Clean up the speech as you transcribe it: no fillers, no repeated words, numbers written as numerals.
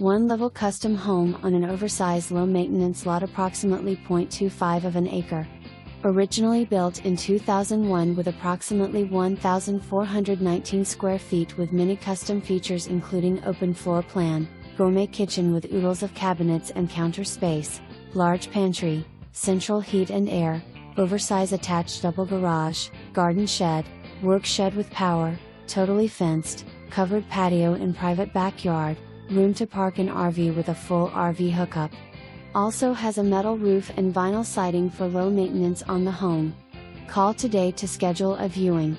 One-level custom home on an oversized low-maintenance lot approximately 0.25 of an acre. Originally built in 2001 with approximately 1,419 square feet with many custom features including open floor plan, gourmet kitchen with oodles of cabinets and counter space, large pantry, central heat and air, oversize attached double garage, garden shed, work shed with power, totally fenced, covered patio and private backyard, room to park an RV with a full RV hookup. Also has a metal roof and vinyl siding for low maintenance on the home. Call today to schedule a viewing.